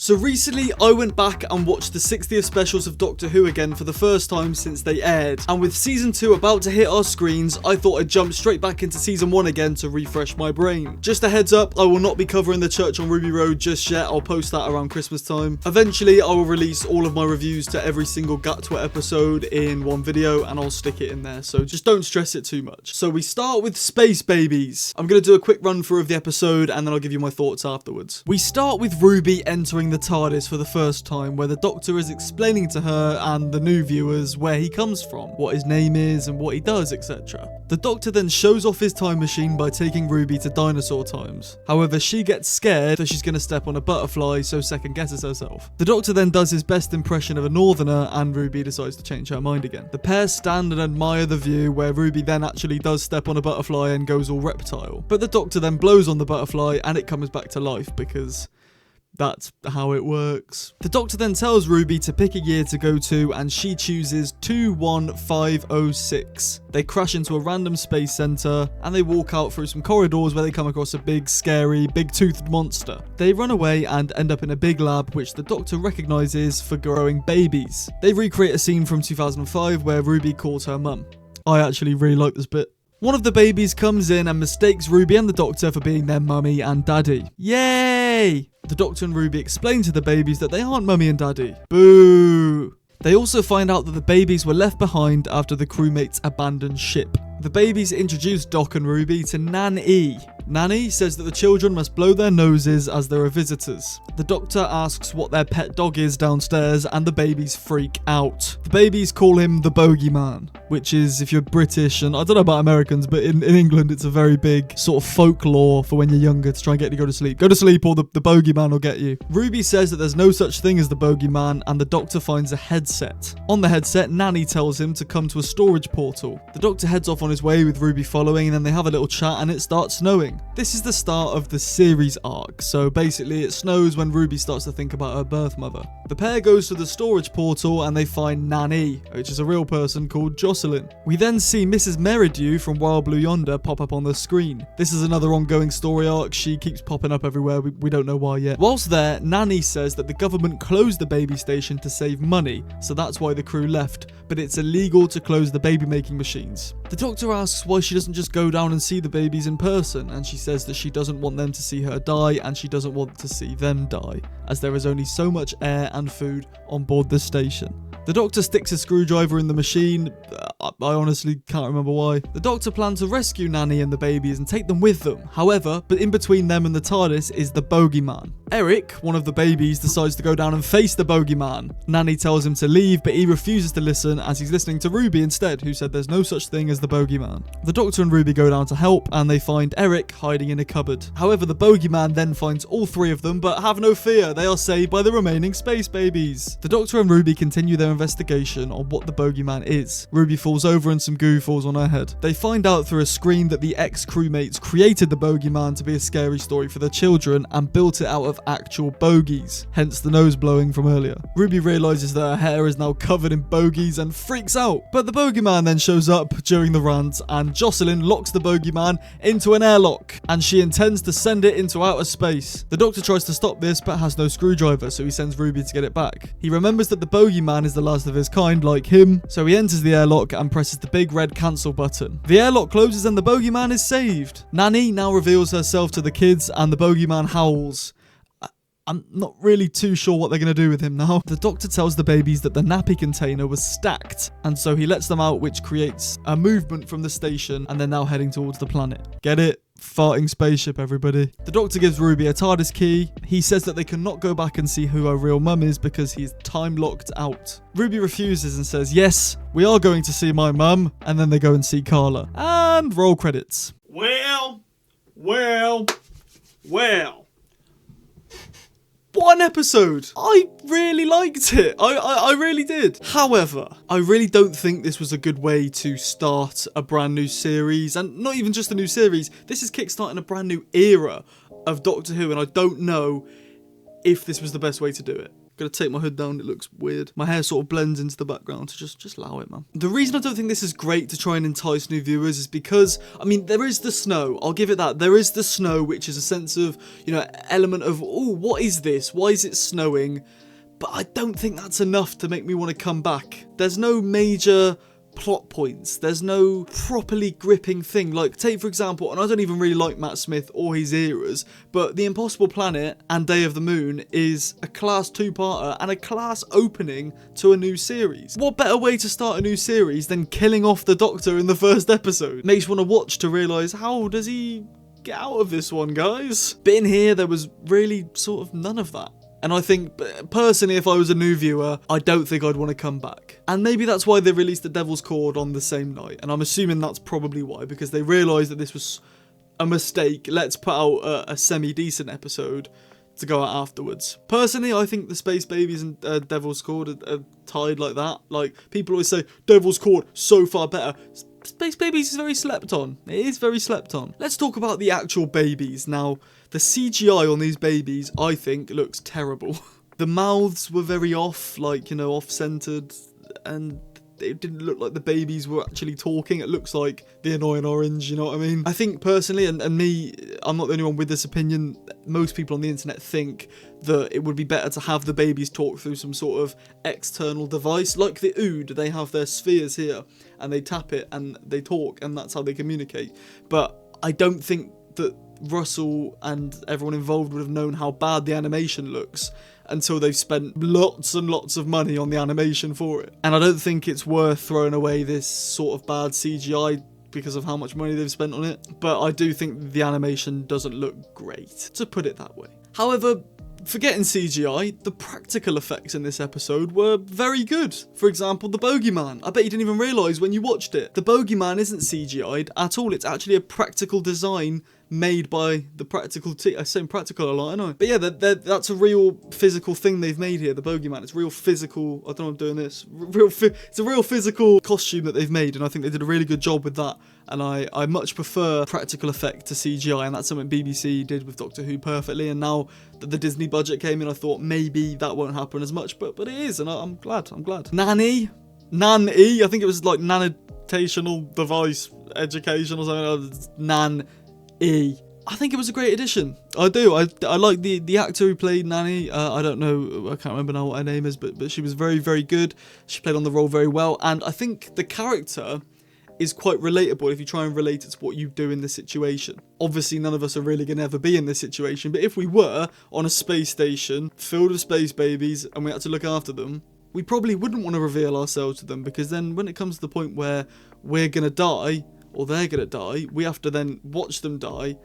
So recently I went back and watched the 60th specials of Doctor Who again for the first time since they aired, and with season 2 about to hit our screens, I thought I'd jump straight back into season 1 again to refresh my brain. Just a heads up, I will not be covering the Church on Ruby Road just yet. I'll post that around Christmas time. Eventually I will release all of my reviews to every single gatwa episode in one video, and I'll stick it in there, so just don't stress it too much. So we start with Space Babies. I'm going to do a quick run through of the episode and then I'll give you my thoughts afterwards. We start with Ruby entering the TARDIS for the first time, where the Doctor is explaining to her and the new viewers where he comes from, what his name is and what he does, etc. The Doctor then shows off his time machine by taking Ruby to dinosaur times. However, she gets scared that she's going to step on a butterfly, so second guesses herself. The Doctor then does his best impression of a northerner and Ruby decides to change her mind again. The pair stand and admire the view, where Ruby then actually does step on a butterfly and goes all reptile. But the Doctor then blows on the butterfly and it comes back to life because that's how it works. The Doctor then tells Ruby to pick a year to go to, and she chooses 21506. They crash into a random space center and they walk out through some corridors where they come across a big, scary, big-toothed monster. They run away and end up in a big lab which the Doctor recognizes for growing babies. They recreate a scene from 2005 where Ruby calls her mum. I actually really like this bit. One of the babies comes in and mistakes Ruby and the Doctor for being their mummy and daddy. Yay! The Doctor and Ruby explain to the babies that they aren't mummy and daddy. Boo! They also find out that the babies were left behind after the crewmates abandoned ship. The babies introduce Doc and Ruby to Nan-E. Nanny says that the children must blow their noses as there are visitors. The Doctor asks what their pet dog is downstairs and the babies freak out. The babies call him the Bogeyman, which is, if you're British, and I don't know about Americans, but in England it's a very big sort of folklore for when you're younger to try and get you to go to sleep. Go to sleep or the Bogeyman will get you. Ruby says that there's no such thing as the Bogeyman, and the Doctor finds a headset. On the headset, Nanny tells him to come to a storage portal. The Doctor heads off on his way with Ruby following, and then they have a little chat and it starts snowing. This is the start of the series arc, so basically it snows when Ruby starts to think about her birth mother. The pair goes to the storage portal and they find Nan-E, which is a real person called Jocelyn. We then see Mrs. Meridew from Wild Blue Yonder pop up on the screen. This is another ongoing story arc. She keeps popping up everywhere, we don't know why yet. Whilst there, Nanny says that the government closed the baby station to save money, so that's why the crew left, but it's illegal to close the baby making machines. The Doctor asks why she doesn't just go down and see the babies in person, and she says that she doesn't want them to see her die and she doesn't want to see them die, as there is only so much air and food on board the station. The Doctor sticks a screwdriver in the machine. I honestly can't remember why. The Doctor plans to rescue Nanny and the babies and take them with them. However, but in between them and the TARDIS is the Bogeyman. Eric, one of the babies, decides to go down and face the Bogeyman. Nanny tells him to leave, but he refuses to listen as he's listening to Ruby instead, who said there's no such thing as the Bogeyman. The Doctor and Ruby go down to help and they find Eric hiding in a cupboard. However, the Bogeyman then finds all three of them, but have no fear, they are saved by the remaining space babies. The Doctor and Ruby continue their investigation on what the Bogeyman is. Ruby falls over and some goo falls on her head. They find out through a screen that the ex-crewmates created the Bogeyman to be a scary story for their children and built it out of actual bogies, hence the nose blowing from earlier. Ruby realizes that her hair is now covered in bogies and freaks out, but the Bogeyman then shows up during the rant and Jocelyn locks the Bogeyman into an airlock and she intends to send it into outer space. The Doctor tries to stop this but has no screwdriver, so he sends Ruby to get it back. He remembers that the Bogeyman is the last of his kind, like him, so he enters the airlock and presses the big red cancel button. The airlock closes and the Bogeyman is saved. Nanny now reveals herself to the kids and the Bogeyman howls. I'm not really too sure what they're going to do with him now. The Doctor tells the babies that the nappy container was stacked, and so he lets them out, which creates a movement from the station, and they're now heading towards the planet. Get it? Farting spaceship, everybody. The Doctor gives Ruby a TARDIS key. He says that they cannot go back and see who her real mum is because he's time locked out. Ruby refuses and says, yes, we are going to see my mum, and then they go and see Carla. And roll credits. Well. What an episode! I really liked it. I really did. However, I really don't think this was a good way to start a brand new series, and not even just a new series. This is kickstarting a brand new era of Doctor Who, and I don't know if this was the best way to do it. Gonna take my hood down, it looks weird. My hair sort of blends into the background, so just allow it, man. The reason I don't think this is great to try and entice new viewers is because, I mean, there is the snow, I'll give it that. There is the snow, which is a sense of, you know, element of, oh, what is this? Why is it snowing? But I don't think that's enough to make me want to come back. There's no major plot points. There's no properly gripping thing. Like, take for example, and I don't even really like Matt Smith or his eras, but The Impossible Planet and Day of the Moon is a class 2-parter and a class opening to a new series. What better way to start a new series than killing off the Doctor in the first episode? Makes you want to watch to realise, how does he get out of this one, guys? But in here, there was really sort of none of that. And I think, personally, if I was a new viewer, I don't think I'd want to come back. And maybe that's why they released The Devil's Chord on the same night. And I'm assuming that's probably why, because they realised that this was a mistake. Let's put out a semi-decent episode to go out afterwards. Personally, I think the Space Babies and Devil's Chord are tied like that. Like, people always say, Devil's Chord, so far better. Space Babies is very slept on. It is very slept on. Let's talk about the actual babies. Now, the CGI on these babies, I think, looks terrible. The mouths were very off, like, you know, off-centered, and it didn't look like the babies were actually talking. It looks like the annoying orange, you know what I mean? I think personally, and me, I'm not the only one with this opinion, most people on the internet think that it would be better to have the babies talk through some sort of external device. Like the Ood, they have their spheres here, and they tap it, and they talk, and that's how they communicate. But I don't think that Russell and everyone involved would have known how bad the animation looks until they've spent lots and lots of money on the animation for it. And I don't think it's worth throwing away this sort of bad CGI because of how much money they've spent on it. But I do think the animation doesn't look great, to put it that way. However, forgetting CGI, the practical effects in this episode were very good. For example, the bogeyman. I bet you didn't even realise when you watched it. The bogeyman isn't CGI'd at all. It's actually a practical design made by the practical team. I say practical a lot, I know. But yeah, that's a real physical thing they've made here, the bogeyman. It's real physical. I don't know I'm doing this. It's a real physical costume that they've made, and I think they did a really good job with that. And I much prefer practical effect to CGI, and that's something BBC did with Doctor Who perfectly. And now that the Disney budget came in, I thought maybe that won't happen as much, but it is, and I'm glad. Nanny, I think it was like nanotational device education or something. Nan-E. I think it was a great addition. I do. I like the actor who played Nanny. I don't know. I can't remember now what her name is, but she was very, very good. She played on the role very well, and I think the character is quite relatable if you try and relate it to what you do in this situation. Obviously, none of us are really going to ever be in this situation, but if we were on a space station filled with space babies and we had to look after them, we probably wouldn't want to reveal ourselves to them, because then when it comes to the point where we're going to die, or they're going to die, we have to then watch them die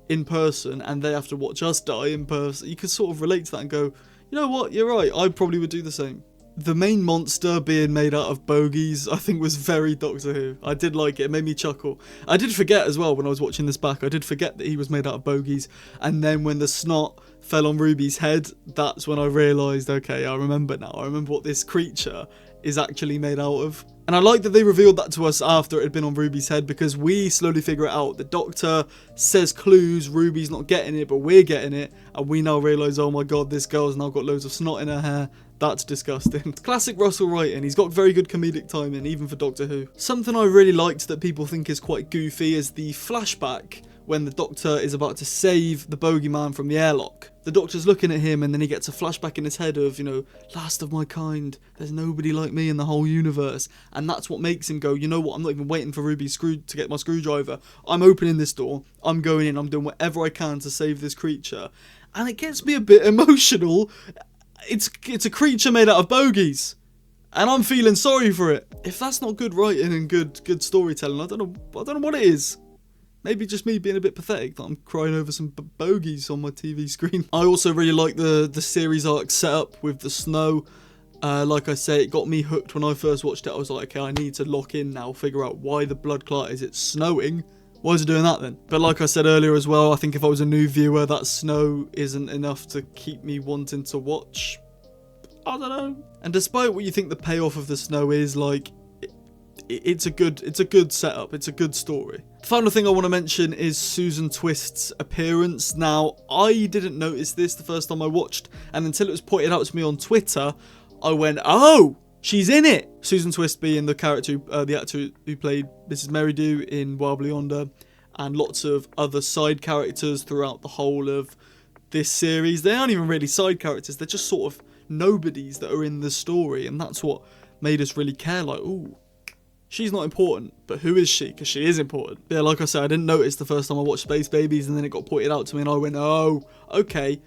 in person, and they have to watch us die in person. You could sort of relate to that and go, you know what, you're right, I probably would do the same. The main monster being made out of bogies, I think, was very Doctor Who. I did like it. It made me chuckle. I did forget as well when I was watching this back, I did forget that he was made out of bogies. And then when the snot fell on Ruby's head, that's when I realised, okay, I remember now. I remember what this creature is actually made out of. And I like that they revealed that to us after it had been on Ruby's head, because we slowly figure it out. The Doctor says clues, Ruby's not getting it, but we're getting it. And we now realise, oh my god, this girl's now got loads of snot in her hair. That's disgusting. Classic Russell writing. He's got very good comedic timing, even for Doctor Who. Something I really liked that people think is quite goofy is the flashback when the Doctor is about to save the bogeyman from the airlock. The Doctor's looking at him, and then he gets a flashback in his head of, you know, last of my kind, there's nobody like me in the whole universe. And that's what makes him go, you know what, I'm not even waiting for Ruby to get my screwdriver. I'm opening this door, I'm going in, I'm doing whatever I can to save this creature. And it gets me a bit emotional. It's a creature made out of bogies, and I'm feeling sorry for it. If that's not good writing and good storytelling, I don't know what it is. Maybe just me being a bit pathetic that I'm crying over some bogies on my TV screen. I also really like the series arc setup with the snow. Like I say, it got me hooked when I first watched it. I was like, okay, I need to lock in now, figure out why the blood clot is it snowing. Why is it doing that then? But like I said earlier as well, I think if I was a new viewer, that snow isn't enough to keep me wanting to watch. I don't know. And despite what you think the payoff of the snow is, like, it's a good setup. It's a good story. The final thing I want to mention is Susan Twist's appearance. Now, I didn't notice this the first time I watched, and until it was pointed out to me on Twitter, I went, oh, she's in it. Susan Twist being the actor who played Mrs. Merridew in Wild Blue Yonder, and lots of other side characters throughout the whole of this series. They aren't even really side characters, they're just sort of nobodies that are in the story, and that's what made us really care, like, ooh, she's not important, but who is she? Because she is important. Yeah, like I said, I didn't notice the first time I watched Space Babies, and then it got pointed out to me, and I went, oh, okay,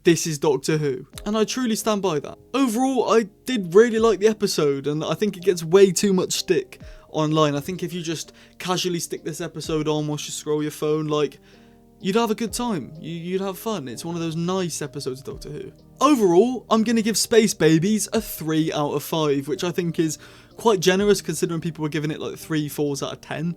this is Doctor Who. And I truly stand by that. Overall, I did really like the episode, and I think it gets way too much stick online. I think if you just casually stick this episode on whilst you scroll your phone, like, you'd have a good time. You'd have fun. It's one of those nice episodes of Doctor Who. Overall, I'm going to give Space Babies a 3 out of 5, which I think is quite generous considering people were giving it like 3 4s out of 10.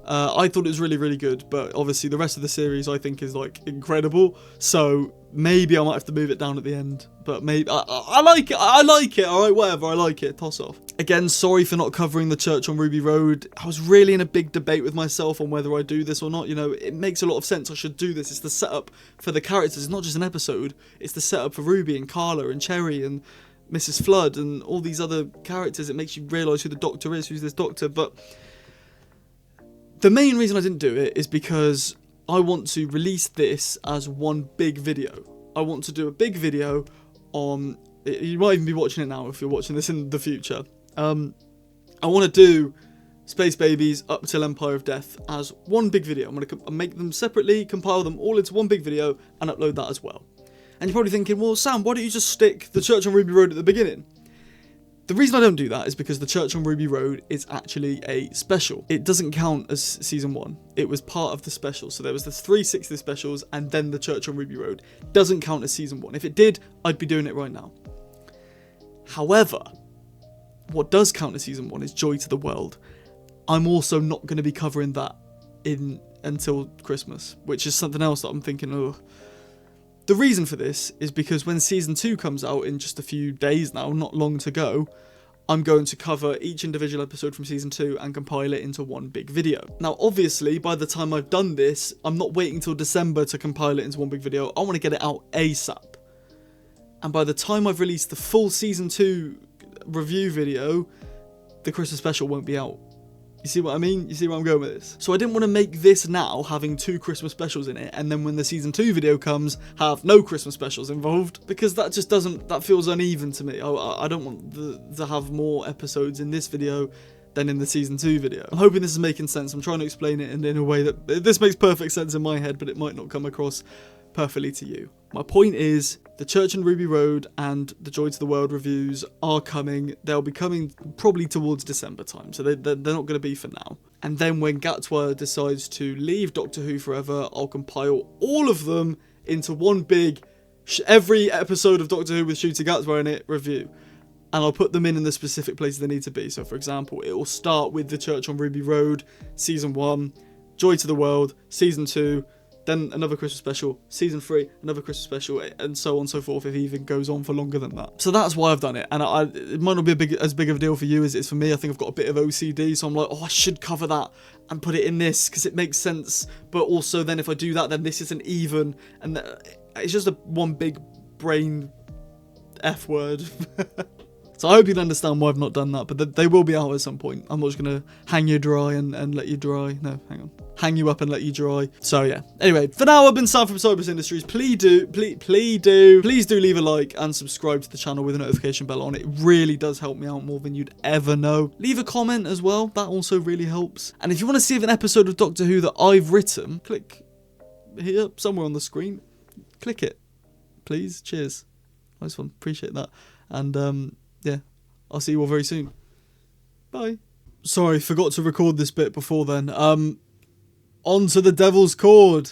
I thought it was really, really good, but obviously the rest of the series I think is like incredible, so maybe I might have to move it down at the end, but maybe, I like it, alright, whatever, I like it, toss off. Again, sorry for not covering the Church on Ruby Road. I was really in a big debate with myself on whether I do this or not. You know, it makes a lot of sense, I should do this. It's the setup for the characters, it's not just an episode, it's the setup for Ruby and Carla and Cherry and Mrs. Flood and all these other characters. It makes you realise who the Doctor is, who's this Doctor, but the main reason I didn't do it is because I want to release this as one big video. I want to do a big video on, you might even be watching it now if you're watching this in the future. I want to do Space Babies up till Empire of Death as one big video. I'm going to make them separately, compile them all into one big video and upload that as well. And you're probably thinking, well, Sam, why don't you just stick the Church on Ruby Road at the beginning? The reason I don't do that is because the Church on Ruby Road is actually a special. It doesn't count as season 1. It was part of the special. So there was the 360 specials and then the Church on Ruby Road. Doesn't count as season 1. If it did, I'd be doing it right now. However, what does count as season 1 is Joy to the World. I'm also not going to be covering that until Christmas, which is something else that I'm thinking, oh. The reason for this is because when season 2 comes out in just a few days now, not long to go, I'm going to cover each individual episode from season 2 and compile it into one big video. Now, obviously, by the time I've done this, I'm not waiting till December to compile it into one big video. I want to get it out ASAP. And by the time I've released the full season 2 review video, the Christmas special won't be out. You see what I mean? You see where I'm going with this? So I didn't want to make this now having 2 Christmas specials in it, and then when the season 2 video comes, have no Christmas specials involved, because that just doesn't, that feels uneven to me. I don't want to have more episodes in this video than in the season 2 video. I'm hoping this is making sense. I'm trying to explain it in a way that, this makes perfect sense in my head, but it might not come across perfectly to you. My point is, the Church and Ruby Road and the Joy to the World reviews are coming. They'll be coming probably towards December time, so they're not going to be for now. And then when Gatwa decides to leave Doctor Who forever, I'll compile all of them into one big, every episode of Doctor Who with Shooty Gatwa in it review. And I'll put them in the specific places they need to be. So for example, it will start with the Church on Ruby Road, season 1, Joy to the World, season 2, then another Christmas special, season 3, another Christmas special, and so on and so forth, if it even goes on for longer than that. So that's why I've done it, and it might not be as big of a deal for you as it is for me. I think I've got a bit of OCD, so I'm like, oh, I should cover that and put it in this, because it makes sense, but also then if I do that, then this isn't even, and it's just one big brain F word. So I hope you can understand why I've not done that, but they will be out at some point. I'm not just going to hang you dry and let you dry. No, hang on. Hang you up and let you dry. So yeah. Anyway, for now, I've been Sam from Cybers Industries. Please do leave a like and subscribe to the channel with a notification bell on. It really does help me out more than you'd ever know. Leave a comment as well. That also really helps. And if you want to see an episode of Doctor Who that I've written, click here, somewhere on the screen. Click it, please. Cheers. Nice one. Appreciate that. And yeah, I'll see you all very soon. Bye. Sorry, forgot to record this bit before then. On to the Devil's Cord.